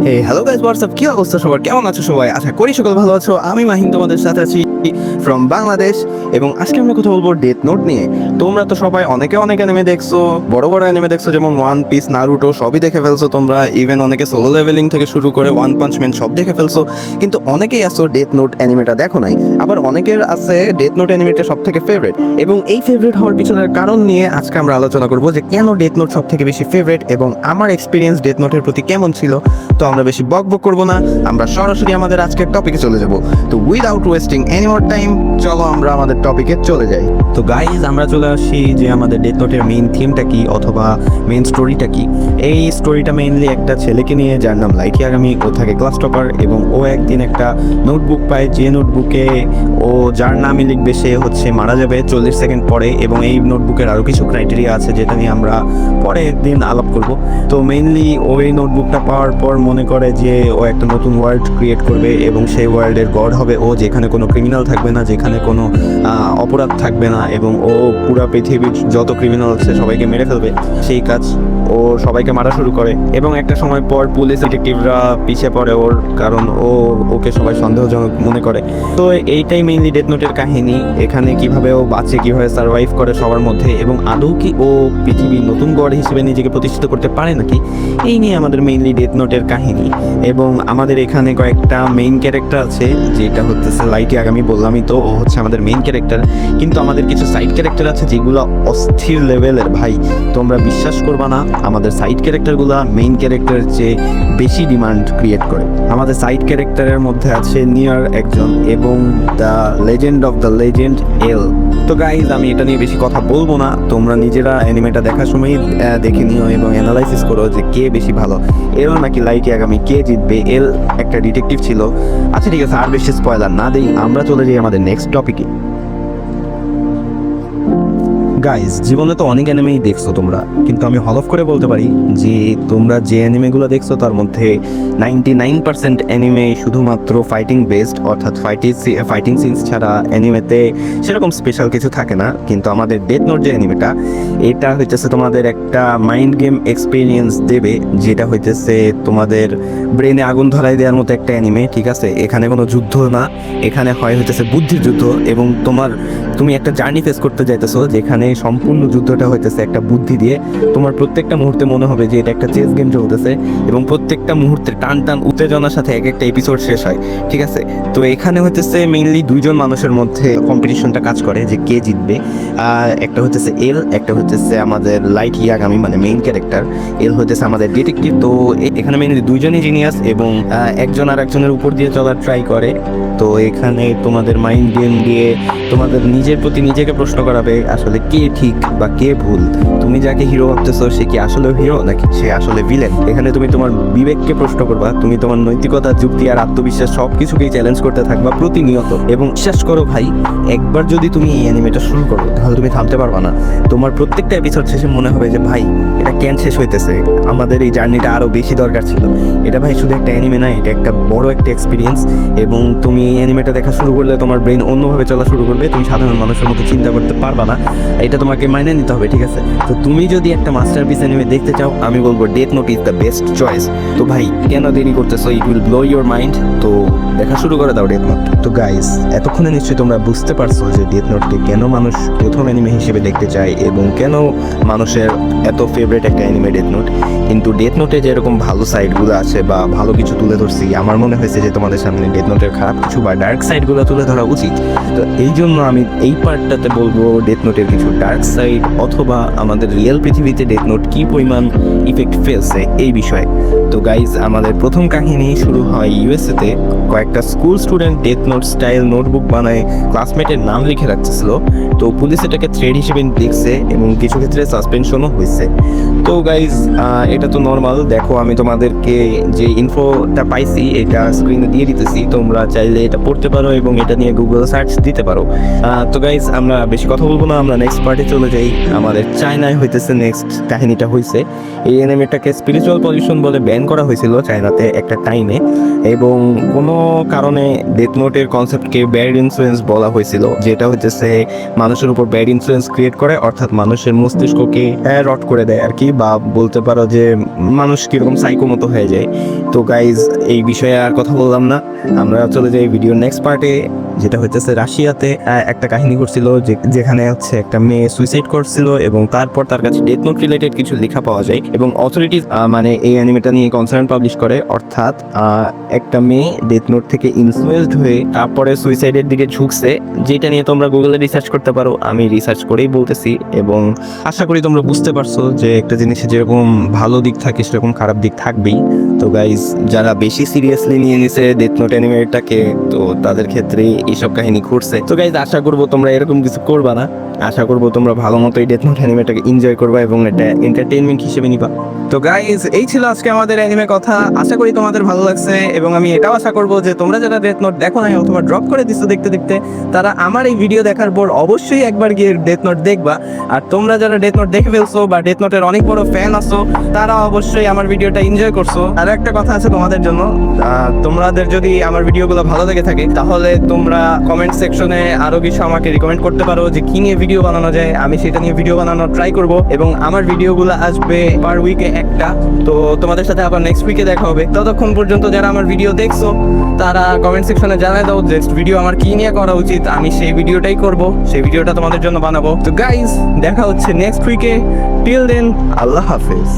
Hello guys, WhatsApp, কি অবস্থা সবার? কেমন আছো সবাই? আশা করি সকল ভালো আছো। আমি মাহিন তোমাদের সাথে আছি ফ্রম বাংলাদেশ, এবং আজকে আমরা কথা বলবো ডেথ নোট নিয়ে। তোমরা তো সবাই অনেক অ্যানিমে দেখছো, বড় বড় অ্যানিমে দেখছো, যেমন ওয়ান পিস, নারুটো সবই দেখে ফেলছো তোমরা। ইভেন অনেকে সোলো লেভেলিং থেকে শুরু করে ওয়ান পাঞ্চ ম্যান সব দেখে ফেলছো, কিন্তু অনেকেই আছো ডেথ নোট অ্যানিমেটা দেখো নাই। আবার অনেকের আছে ডেথ নোট অ্যানিমেটা সব থেকে ফেভারিট, এবং এই ফেভারিট হওয়ার পিছনের কারণ নিয়ে আজকে আমরা আলোচনা করবো যে কেন ডেথ নোট সব থেকে বেশি ফেভারিট এবং আমার এক্সপিরিয়েন্স ডেথ নোটের প্রতি কেমন ছিল। তো আমরা বেশি বকবক করবো না, আমরা সরাসরি আমাদের আজকের টপিকে চলে যাব। তো without wasting any more time, চলো আমরা আমাদের টপিকে চলে যাই। তো গাইজ, আমরা চলে আসি যে আমাদের ডেথ নোটের মেইন থিমটা কি অথবা মেইন স্টোরিটা কি। এই স্টোরিটা মেইনলি একটা ছেলেকে নিয়ে, যার নাম লাইট ইয়াগামি। ও থাকে ক্লাস টপার, এবং ও একদিন একটা নোটবুক পায়, যে নোটবুকে ও যার নামই লিখবে সে হচ্ছে মারা যাবে 40 সেকেন্ড পরে। এবং এই নোটবুকের আরও কিছু ক্রাইটেরিয়া আছে যেটা নিয়ে আমরা পরে একদিন আলাপ করব। তো মেইনলি ওই নোটবুকটা পাওয়ার পর মনে করে যে ও একটা নতুন ওয়ার্ল্ড ক্রিয়েট করবে, এবং সেই ওয়ার্ল্ডের গড হবে ও, যেখানে কোনো ক্রিমিনাল থাকবে না, যেখানে কোনো অপরাধ থাকবে না, এবং ও পুরো পৃথিবীর যত ক্রিমিনাল আছে সবাইকে মেরে ফেলবে। সেই কাজ ও সবাইকে মারা শুরু করে, এবং একটা সময় পর পুলিশ ডিটেকটিভরা পিছিয়ে পড়ে ওর, কারণ ওকে সবাই সন্দেহজনক মনে করে। তো এইটাই মেইনলি ডেথ নোটের কাহিনী। এখানে কিভাবে ও বাঁচে, কিভাবে সার্ভাইভ করে সবার মধ্যে, এবং আদৌ কি ও পৃথিবীর নতুন গড হিসেবে নিজেকে প্রতিষ্ঠিত করতে পারে নাকি, এই নিয়ে আমাদের মেইনলি ডেথ নোটের কাহিনী। এবং আমাদের এখানে কয়েকটা মেইন ক্যারেক্টার আছে, যেটা হচ্ছে লাইট ইয়াগামি, বললামই তো, ও হচ্ছে আমাদের মেইন ক্যারেক্টার। কিন্তু আমাদের কিছু সাইড ক্যারেক্টার আছে যেগুলো অস্থির লেভেলের ভাই, তোমরা বিশ্বাস করবা না, আমাদের সাইড ক্যারেক্টারগুলো মেইন ক্যারেক্টারের চেয়ে বেশি ডিমান্ড ক্রিয়েট করে। আমাদের সাইড ক্যারেক্টারের মধ্যে আছে নিয়ার একজন, এবং the legend of the legend এল। তো গাইজ, আমি এটা নিয়ে বেশি কথা বলবো না, তোমরা নিজেরা অ্যানিমেটা দেখার সময় দেখে নিও এবং অ্যানালাইসিস করো যে কে বেশি ভালো, এল নাকি লাইট ইয়াগামি, কে জিতবে। এল একটা ডিটেকটিভ ছিল। আচ্ছা ঠিক আছে, আর বেশি স্পয়লার না দেই, আমরা চলে যাই আমাদের নেক্সট টপিকে। গাইজ, জীবনে তো অনেক অ্যানিমেই দেখছো তোমরা, কিন্তু আমি হলফ করে বলতে পারি যে তোমরা যে অ্যানিমেগুলো দেখছো তার মধ্যে 99% অ্যানিমে শুধুমাত্র ফাইটিং বেসড, অর্থাৎ ফাইটিং সিনস ছাড়া অ্যানিমেতে সেরকম স্পেশাল কিছু থাকে না। কিন্তু আমাদের ডেথ নোট যে অ্যানিমেটা, এটা হইতেছে তোমাদের একটা মাইন্ড গেম এক্সপিরিয়েন্স দেবে, যেটা হইতেছে তোমাদের ব্রেনে আগুন ধরাই দেওয়ার মতো একটা অ্যানিমে। ঠিক আছে, এখানে কোনো যুদ্ধ না, এখানে হইতেছে বুদ্ধির যুদ্ধ, এবং তুমি একটা জার্নি ফেস করতে যাইতেছো যেখানে সম্পূর্ণ যুদ্ধটা হইতেছে একটা বুদ্ধি দিয়ে। তোমার প্রত্যেকটা মুহূর্তে মনে হবে যে এটা একটা চেস গেম চলতেছে, এবং প্রত্যেকটা মুহূর্তে টান টান উত্তেজনার সাথে এক একটা এপিসোড শেষ হয়। ঠিক আছে, তো এখানে হইতেছে মেইনলি দুইজন মানুষের মধ্যে কম্পিটিশনটা কাজ করে যে কে জিতবে। একটা হইতেছে এল, একটা হইতেছে আমাদের লাইট ইয়াগামি, মানে মেইন ক্যারেক্টার। এল হইতেছে আমাদের ডিটেকটিভ। তো এখানে মেইনলি দুইজনই জিনিয়াস, এবং একজন আর একজনের উপর দিয়ে চলার ট্রাই করে। তো এখানে তোমাদের মাইন্ড গেম দিয়ে তোমাদের নিজের প্রতি নিজেকে প্রশ্ন করাবে আসলে কে ঠিক বা কে ভুল। তুমি যাকে হিরো ভাবতেছো সে কি আসলে হিরো নাকি সে আসলে ভিলেন। এখানে তুমি তোমার বিবেককে প্রশ্ন করবা, তুমি তোমার নৈতিকতা, যুক্তি আর আত্মবিশ্বাস সব কিছুকেই চ্যালেঞ্জ করতে থাকবা প্রতিনিয়ত। এবং বিশ্বাস করো ভাই, একবার যদি তুমি এই অ্যানিমেটা শুরু করো তাহলে তুমি থামতে পারবা না। তোমার প্রত্যেকটা এপিসোড শেষে মনে হবে যে ভাই এটা কেন শেষ হইতেছে, আমাদের এই জার্নিটা আরো বেশি দরকার ছিল। এটা ভাই শুধু একটা অ্যানিমে না, এটা একটা বড় একটা এক্সপিরিয়েন্স। এবং তুমি এই অ্যানিমেটা দেখা শুরু করলে তোমার ব্রেন অন্যভাবে চলা শুরু করবে, তুমি সাধারণ মানুষের মতো চিন্তা করতে পারবা না, এটা তোমাকে মাইনে নিতে হবে। ঠিক আছে, তো তুমি যদি একটা মাস্টারপিস অ্যানিমে দেখতে চাও, আমি বলবো death note is the best choice. তো ভাই কেন দেরি করতেছো, it will blow your mind. তো দেখা শুরু করে দাও ডেথ নোট। তো গাইস, এতক্ষণে নিশ্চয়ই তোমরা বুঝতে পারছো যে ডেথ নোটকে কেন মানুষ প্রথম অ্যানিমে হিসেবে দেখতে চায়, এবং কেন মানুষের এত ফেভারিট একটা অ্যানিমে ডেথ নোট। কিন্তু ডেথ নোটে যেরকম ভালো সাইডগুলো আছে বা ভালো কিছু তুলে ধরছি, আমার মনে হয়েছে যে তোমাদের সামনে ডেথ নোটের খারাপ কিছু বা ডার্ক সাইডগুলো তুলে ধরা উচিত। তো এই জন্য আমি এই পার্টটাতে বলবো ডেথ নোটের কিছু ডার্ক সাইড, অথবা আমাদের রিয়েল পৃথিবীতে ডেথ নোট কি পরিমাণ ইফেক্ট ফেলছে এই বিষয়ে। তো গাইজ, আমাদের প্রথম কাহিনী শুরু হয় ইউএসএতে। কয়েকটা school student death note style notebook বানায় ক্লাসমেটের নাম লিখে রাখতেছিল। তো পুলিশ এটাকে থ্রেড হিসেবে দেখছে, এবং কিছু ক্ষেত্রে সাসপেনশনও হয়েছে। তো গাইজ, এটা তো নর্মাল। দেখো, আমি তোমাদেরকে যে ইনফোটা পাইছি এটা স্ক্রিনে দিয়ে দিতেছি, তোমরা চাইলে এটা পড়তে পারো এবং এটা নিয়ে গুগল সার্চ দিতে পারো। তো গাইজ, আমরা বেশি কথা বলবো না, আমরা নেক্সট পার্টে চলে যাই। আমাদের চায়নায় হইতেছে নেক্সট কাহিনীটা হয়েছে। এই অ্যানিমেটাকে স্পিরিচুয়াল পলিউশন বলে ব্যান করা হয়েছিল চায়নাতে একটা টাইমে, এবং কোনো কারণে ডেথ নোটের কনসেপ্টকে ব্যাড ইনফ্লুয়েন্স বলা হয়েছিল, যেটা হইতেছে মানুষের উপর ব্যাড ইনফ্লুয়েন্স ক্রিয়েট করে, অর্থাৎ মানুষের মস্তিষ্ককে রট করে দেয় আর কি, বা বলতে পারো যে মানুষ কিরকম সাইকো মতো হয়ে যায়। তো গাইজ এই বিষয়ে আর কথা বললাম না, আমরা চলে যাই ভিডিওর নেক্সট পার্টে, যেটা হচ্ছে রাশিয়াতে একটা কাহিনী ঘটছিল যেখানে হচ্ছে একটা মেয়ে সুইসাইড করছিল এবং তারপর তার কাছে ডেথ নোট রিলেটেড কিছু লেখা পাওয়া যায় এবং অথরিটিজ মানে এই অ্যানিমেটা নিয়ে কনসার্ন পাবলিশ করে। অর্থাৎ একটা মেয়ে ডেথ নোট থেকে ইনফ্লুয়েসড হয়ে তারপরে সুইসাইডের দিকে ঝুঁকছে, যেটা নিয়ে তোমরা গুগলে রিসার্চ করতে পারো, আমি রিসার্চ করেই বলতেছি। এবং আশা করি তোমরা বুঝতে পারছো যে একটা জিনিসের যেরকম ভালো দিক থাকে সেরকম খারাপ দিক থাকবেই। তো গাইজ যারা বেশি সিরিয়াসলি নিয়ে নিছে ডেথ নোট অ্যানিমেটাকে, তো তাদের ক্ষেত্রে এইসব কাহিনী ঘটছে। তো গাইজ আশা করবো তোমরা এরকম কিছু করবা না, আশা করবো তোমরা ভালো মতো এই ডেথ নোট অ্যানিমেটাকে এনজয় করবা এবং এটা এন্টারটেইনমেন্ট হিসেবে নিবা। তো গাইজ এই ছিল আজকে আমাদের অ্যানিমে কথা, আশা করি তোমাদের ভালো লাগছে এবং আমি এটাও আশা করবো যে তোমরা যারা ডেথ নোট দেখো না অথবা ড্রপ করে দিচ্ছ দেখতে দেখতে, তারা আমার এই ভিডিও দেখার পর অবশ্যই একবার গিয়ে ডেথ নোট দেখবা। আর তোমরা যারা ডেথ নোট দেখে ফেলছো বা ডেথ নোটের অনেক বড় ফ্যান আছো, তারা অবশ্যই আমার ভিডিওটা এনজয় করছো। আর একটা কথা আছে তোমাদের জন্য, তোমাদের যদি আমার ভিডিওগুলো ভালো লেগে থাকে তাহলে তোমরা কমেন্ট সেকশনে আরো কিছু আমাকে রিকমেন্ড করতে পারো যে কি নিয়ে ভিডিও বানানো যায়, আমি সেটা নিয়ে ভিডিও বানানোর ট্রাই করব। এবং আমার ভিডিওগুলো আসবে পার উইকে একটা। তো তোমাদের সাথে আবার নেক্সট উইকে দেখা হবে। ততক্ষণ পর্যন্ত যারা আমার ভিডিও দেখছো তারা কমেন্ট সেকশনে জানাই দাও যে ভিডিও আমার কি নিয়ে করা উচিত, আমি সেই ভিডিওটাই করব, সেই ভিডিওটা তোমাদের জন্য বানাবো। তো গাইজ দেখা হচ্ছে নেক্সট উইকে, টিল দেন আল্লাহ হাফেজ।